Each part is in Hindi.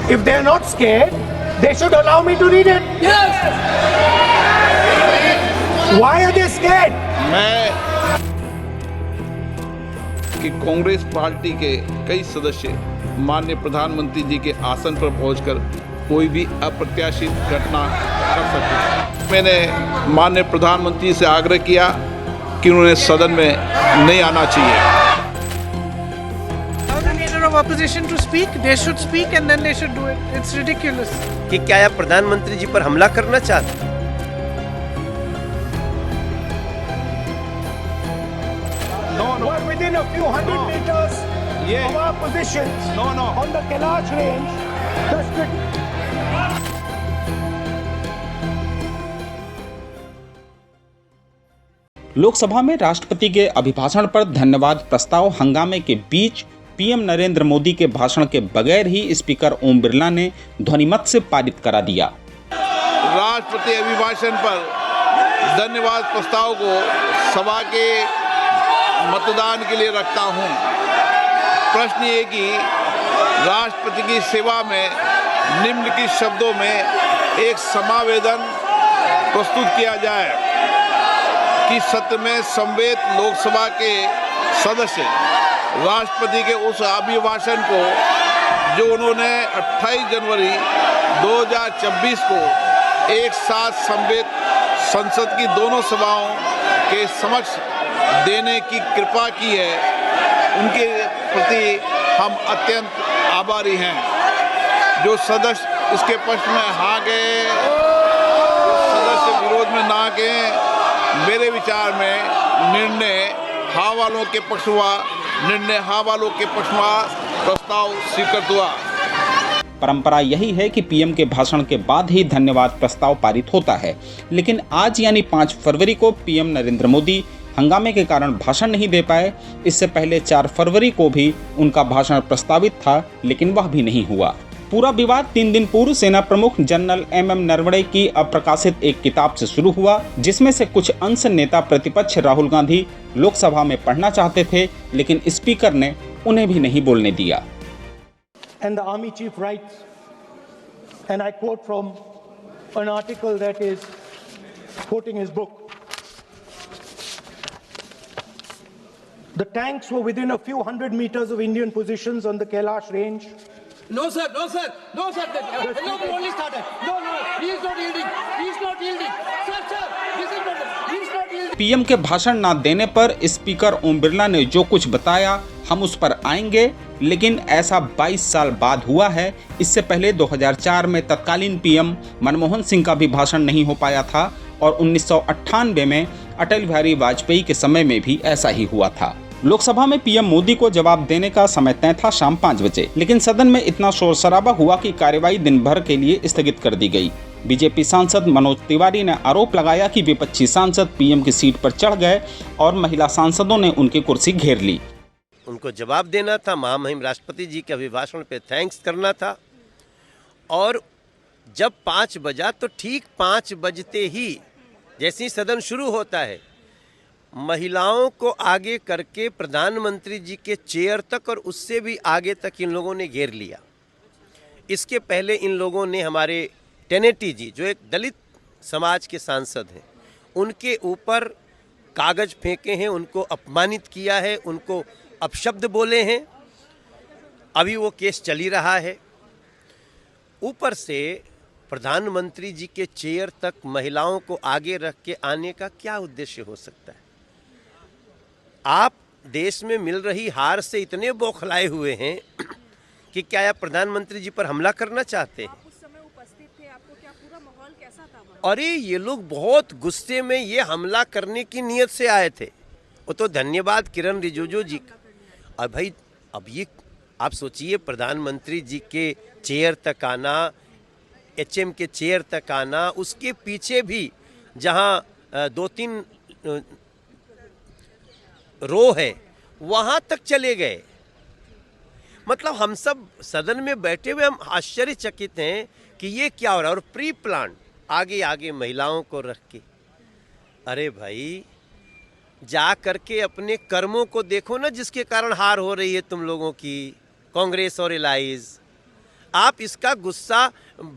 If they're not scared, they should allow me to read it. Yes. Why are they scared? मैं कि कांग्रेस पार्टी के कई सदस्य माननीय प्रधानमंत्री जी के आसन पर पहुंचकर कोई भी अप्रत्याशित घटना कर सकते। मैंने माननीय प्रधानमंत्री से आग्रह किया कि उन्हें सदन में नहीं आना चाहिए। Of opposition to speak, they should speak and then they should do it. It's ridiculous. कि क्या आप प्रधानमंत्री जी पर हमला करना चाहते हैं? We're within a few hundred meters of our positions on the Kailash range. Lok Sabha में राष्ट्रपति के अभिभाषण पर धन्यवाद प्रस्ताव हंगामे के बीच पीएम नरेंद्र मोदी के भाषण के बगैर ही स्पीकर ओम बिरला ने ध्वनिमत से पारित करा दिया। राष्ट्रपति अभिभाषण पर धन्यवाद प्रस्ताव को सभा के मतदान के लिए रखता हूं। प्रश्न ये कि राष्ट्रपति की सेवा में निम्नलिखित शब्दों में एक समावेदन प्रस्तुत किया जाए कि सत्र में समवेत लोकसभा के सदस्य राष्ट्रपति के उस अभिभाषण को जो उन्होंने 28 जनवरी 2024 को एक साथ समवेत संसद की दोनों सभाओं के समक्ष देने की कृपा की है, उनके प्रति हम अत्यंत आभारी हैं। जो सदस्य इसके पक्ष में हाँ गए, जो सदस्य विरोध में ना गए, मेरे विचार में निर्णय हाँ वालों के पक्ष हुआ, प्रस्ताव स्वीकृत हुआ। परंपरा यही है कि पीएम के भाषण के बाद ही धन्यवाद प्रस्ताव पारित होता है, लेकिन आज यानी 5 फरवरी को पीएम नरेंद्र मोदी हंगामे के कारण भाषण नहीं दे पाए। इससे पहले 4 फरवरी को भी उनका भाषण प्रस्तावित था, लेकिन वह भी नहीं हुआ। पूरा विवाद 3 दिन पूर्व सेना प्रमुख जनरल एमएम नरवणे की अप्रकाशित एक किताब से शुरू हुआ, जिसमें से कुछ अंश नेता प्रतिपक्ष राहुल गांधी लोकसभा में पढ़ना चाहते थे, लेकिन स्पीकर ने उन्हें भी नहीं बोलने दिया। And the army chief writes, and I quote from an article that is quoting his book. The tanks were within a few hundred meters of Indian positions on the Kailash range. No, sir. No, sir. No, sir. No, only started. No. He is not yielding. Sir. This is not. He is not yielding. PM के भाषण ना देने पर स्पीकर ओम बिरला ने जो कुछ बताया हम उस पर आएंगे, लेकिन ऐसा 22 साल बाद हुआ है। इससे पहले 2004 में तत्कालीन पीएम मनमोहन सिंह का भी भाषण नहीं हो पाया था और 1998 में अटल बिहारी वाजपेयी के समय में भी ऐसा ही हुआ था। लोकसभा में पीएम मोदी को जवाब देने का समय तय था शाम 5 बजे, लेकिन सदन में इतना शोर शराबा हुआ कि कार्यवाही दिन भर के लिए स्थगित कर दी गई। बीजेपी सांसद मनोज तिवारी ने आरोप लगाया कि विपक्षी सांसद पीएम की सीट पर चढ़ गए और महिला सांसदों ने उनकी कुर्सी घेर ली। उनको जवाब देना था, महामहिम राष्ट्रपति जी के अभिभाषण पे थैंक्स करना था। और जब 5 बजा तो ठीक 5 बजते ही जैसे ही सदन शुरू होता है, महिलाओं को आगे करके प्रधानमंत्री जी के चेयर तक और उससे भी आगे तक इन लोगों ने घेर लिया। इसके पहले इन लोगों ने हमारे टेनेटी जी, जो एक दलित समाज के सांसद हैं, उनके ऊपर कागज फेंके हैं, उनको अपमानित किया है, उनको अपशब्द बोले हैं। अभी वो केस चल ही रहा है। ऊपर से प्रधानमंत्री जी के चेयर तक महिलाओं को आगे रख के आने का क्या उद्देश्य हो सकता है? आप देश में मिल रही हार से इतने बौखलाए हुए हैं कि क्या आप प्रधानमंत्री जी पर हमला करना चाहते हैं? आप उस समय उपस्थित थे, आपको क्या पूरा माहौल कैसा था वहाँ? अरे ये लोग बहुत गुस्से में ये हमला करने की नीयत से आए थे। वो तो धन्यवाद किरण रिजिजू जी का। और भाई अब ये आप सोचिए, प्रधानमंत्री जी के चेयर तक आना, एचएम के चेयर तक आना, उसके पीछे भी जहाँ 2-3 रो है वहाँ तक चले गए। मतलब हम सब सदन में बैठे हुए हम आश्चर्यचकित हैं कि ये क्या हो रहा है। और प्री प्लान आगे महिलाओं को रख के, अरे भाई जा करके अपने कर्मों को देखो ना, जिसके कारण हार हो रही है तुम लोगों की, कांग्रेस और एलाइज। आप इसका गुस्सा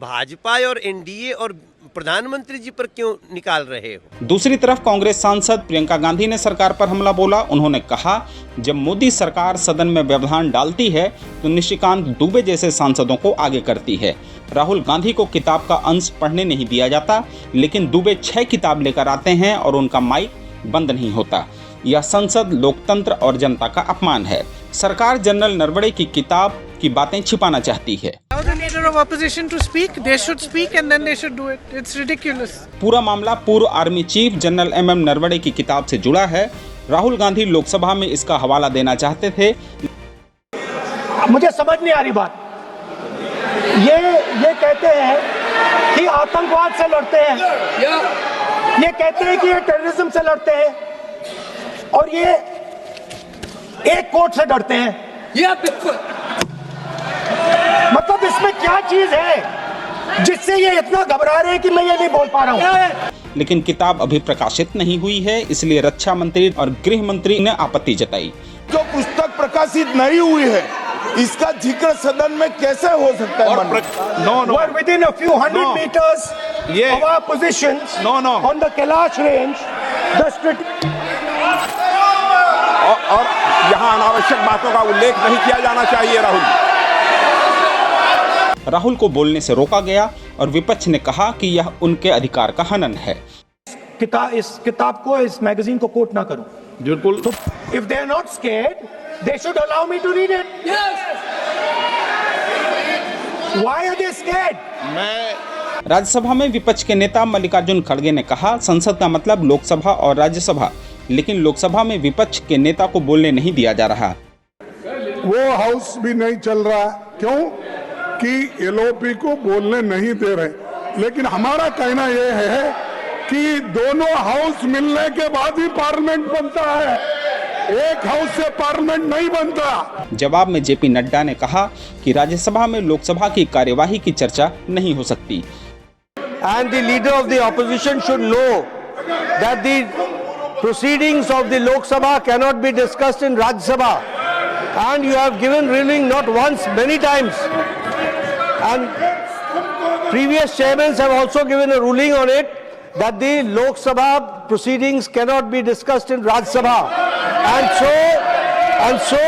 भाजपा और एनडीए और प्रधानमंत्री जी पर क्यों निकाल रहे हो? दूसरी तरफ कांग्रेस सांसद प्रियंका गांधी ने सरकार पर हमला बोला। उन्होंने कहा, जब मोदी सरकार सदन में व्यवधान डालती है तो निशिकांत दुबे जैसे सांसदों को आगे करती है। राहुल गांधी को किताब का अंश पढ़ने नहीं दिया जाता, लेकिन दुबे 6 किताब लेकर आते हैं और उनका माइक बंद नहीं होता। यह संसद, लोकतंत्र और जनता का अपमान है। सरकार जनरल नरवणे की किताब की बातें छिपाना चाहती है। The leader of opposition to speak, they should speak and then they should do it. It's ridiculous. पूरा मामला पूर्व army chief general MM Naravane की किताब से जुड़ा है। राहुल गांधी लोकसभा में इसका हवाला देना चाहते थे। मुझे समझ नहीं आ रही बात। ये कहते हैं कि आतंकवाद से लड़ते हैं, ये कहते हैं कि ये टेररिज्म से लड़ते हैं, और ये एक कोर्ट से डरते हैं। मतलब इसमें क्या चीज है जिससे ये इतना घबरा रहे हैं कि मैं ये नहीं बोल पा रहा हूँ। लेकिन किताब अभी प्रकाशित नहीं हुई है, इसलिए रक्षा मंत्री और गृह मंत्री ने आपत्ति जताई। जो पुस्तक प्रकाशित नहीं हुई है, इसका जिक्र सदन में कैसे हो सकता है? We're within a few hundred meters of our positions on the Kailash range. और यहाँ अनावश्यक बातों का उल्लेख नहीं किया जाना चाहिए। राहुल को बोलने से रोका गया और विपक्ष ने कहा कि यह उनके अधिकार का हनन है। इस किताब को, इस मैगजीन को कोट ना करूं। बिल्कुल। तो if they are not scared, they should allow me to read it. Why are they scared? Rajya Sabha में विपक्ष के नेता मल्लिकार्जुन खड़गे ने कहा, संसद का मतलब लोकसभा और राज्यसभा, लेकिन लोकसभा में विपक्ष के नेता को बोलने नहीं दिया जा रहा। वो हाउस भी नहीं चल रहा। क्यों? कि एलओपी को बोलने नहीं दे रहे। लेकिन हमारा कहना यह है कि दोनों हाउस मिलने के बाद ही पार्लियामेंट बनता है, एक हाउस से पार्लियामेंट नहीं बनता। जवाब में जेपी नड्डा ने कहा कि राज्यसभा में लोकसभा की कार्यवाही की चर्चा नहीं हो सकती। And the leader of the opposition should know that the proceedings of the Lok Sabha cannot be discussed in Rajya Sabha. And you have given ruling not once, many times. And previous chairmen have also given a ruling on it that the Lok Sabha proceedings cannot be discussed in Rajya Sabha. And so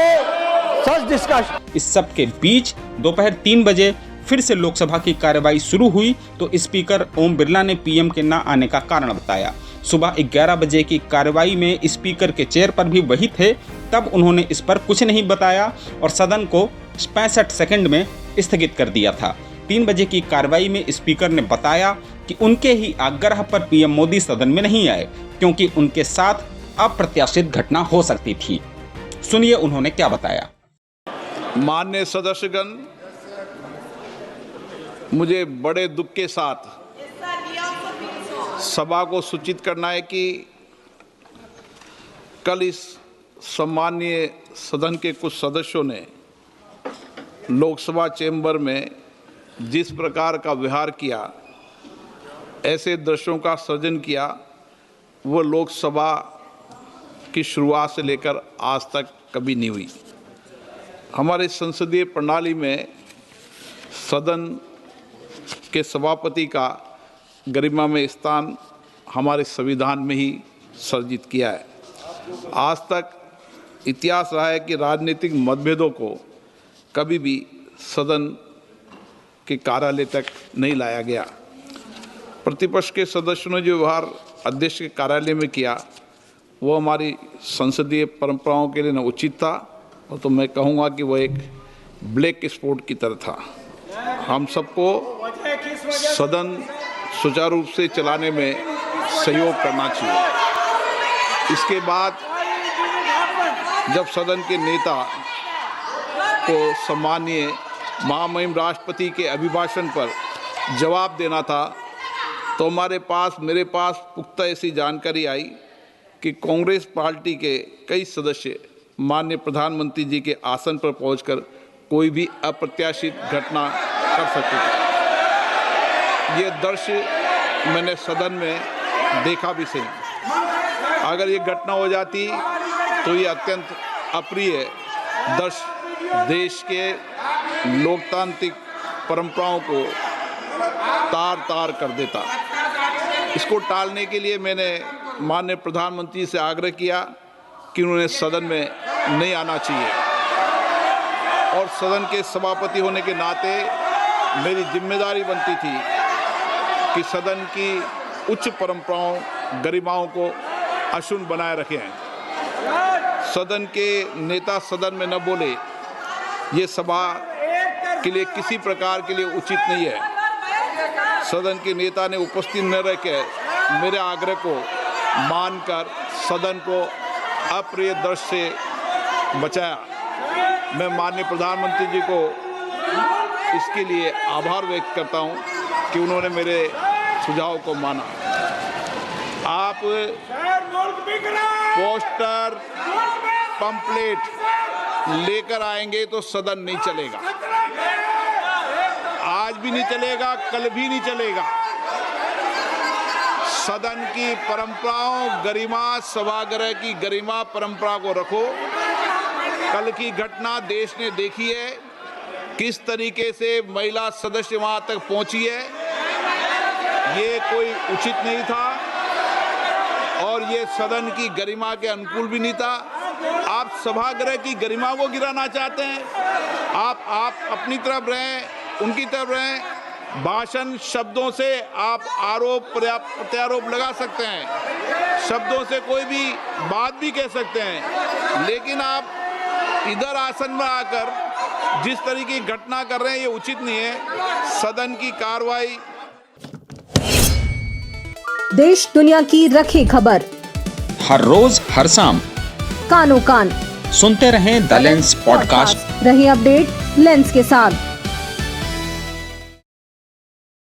such discussion. इस सब के बीच दोपहर 3 बजे फिर से लोकसभा की कार्यवाही शुरू हुई तो स्पीकर ओम बिरला ने पीएम के न आने का कारण बताया। सुबह 11 बजे की कार्यवाही में स्पीकर के चेयर पर भी वही थे, तब उन्होंने इस पर कुछ नहीं बताया और सदन को 65 सेकंड में स्थगित कर दिया था। 3 बजे की कार्यवाही में स्पीकर ने बताया कि उनके ही आग्रह पर पीएम मोदी सदन में नहीं आए क्योंकि उनके साथ अप्रत्याशित घटना हो सकती थी। सुनिए उन्होंने क्या बताया। माननीय सदस्यगण, मुझे बड़े दुख के साथ सभा को सूचित करना है कि कल इस सम्माननीय सदन के कुछ सदस्यों ने लोकसभा चैम्बर में जिस प्रकार का व्यवहार किया, ऐसे दृश्यों का सृजन किया, वो लोकसभा की शुरुआत से लेकर आज तक कभी नहीं हुई। हमारे संसदीय प्रणाली में सदन के सभापति का गरिमा में स्थान हमारे संविधान में ही सर्जित किया है। आज तक इतिहास रहा है कि राजनीतिक मतभेदों को कभी भी सदन के कार्यालय तक नहीं लाया गया। प्रतिपक्ष के सदस्यों ने जो व्यवहार अध्यक्ष के कार्यालय में किया, वो हमारी संसदीय परंपराओं के लिए न उचित था, और तो मैं कहूँगा कि वह एक ब्लैक स्पॉट की तरह था। हम सबको सदन सुचारू रूप से चलाने में सहयोग करना चाहिए। इसके बाद जब सदन के नेता को सम्माननीय महामहिम राष्ट्रपति के अभिभाषण पर जवाब देना था, तो मेरे पास पुख्ता ऐसी जानकारी आई कि कांग्रेस पार्टी के कई सदस्य माननीय प्रधानमंत्री जी के आसन पर पहुंचकर कोई भी अप्रत्याशित घटना कर सकते थे। ये दृश्य मैंने सदन में देखा भी सही। अगर ये घटना हो जाती तो ये अत्यंत अप्रिय दृश्य देश के लोकतांत्रिक परंपराओं को तार-तार कर देता। इसको टालने के लिए मैंने माननीय प्रधानमंत्री से आग्रह किया कि उन्होंने सदन में नहीं आना चाहिए, और सदन के सभापति होने के नाते मेरी जिम्मेदारी बनती थी कि सदन की उच्च परंपराओं, गरिमाओं को अक्षुण्ण बनाए रखें। सदन के नेता सदन में न बोले, ये सभा के लिए किसी प्रकार के लिए उचित नहीं है। सदन के नेता ने उपस्थित न रहकर मेरे आग्रह को मानकर सदन को अप्रिय दृश्य से बचाया। मैं माननीय प्रधानमंत्री जी को इसके लिए आभार व्यक्त करता हूं कि उन्होंने मेरे सुझाव को माना। आप पोस्टर, पंपलेट लेकर आएंगे तो सदन नहीं चलेगा। आज भी नहीं चलेगा, कल भी नहीं चलेगा। सदन की परंपराओं, गरिमा, सभागृह की गरिमा, परंपरा को रखो। कल की घटना देश ने देखी है, किस तरीके से महिला सदस्य वहां तक पहुंची है। ये कोई उचित नहीं था और ये सदन की गरिमा के अनुकूल भी नहीं था। आप सभागृह की गरिमा को गिराना चाहते हैं। आप अपनी तरफ रहें, उनकी तरफ रहें। भाषण शब्दों से आप आरोप प्रत्यारोप लगा सकते हैं, शब्दों से कोई भी बात भी कह सकते हैं, लेकिन आप इधर आसन में आकर जिस तरीके की घटना कर रहे हैं ये उचित नहीं है। सदन की कार्रवाई। देश दुनिया की रखे खबर हर रोज हर शाम कानो कान सुनते रहें द लेंस पॉडकास्ट। रहे अपडेट लेंस के साथ।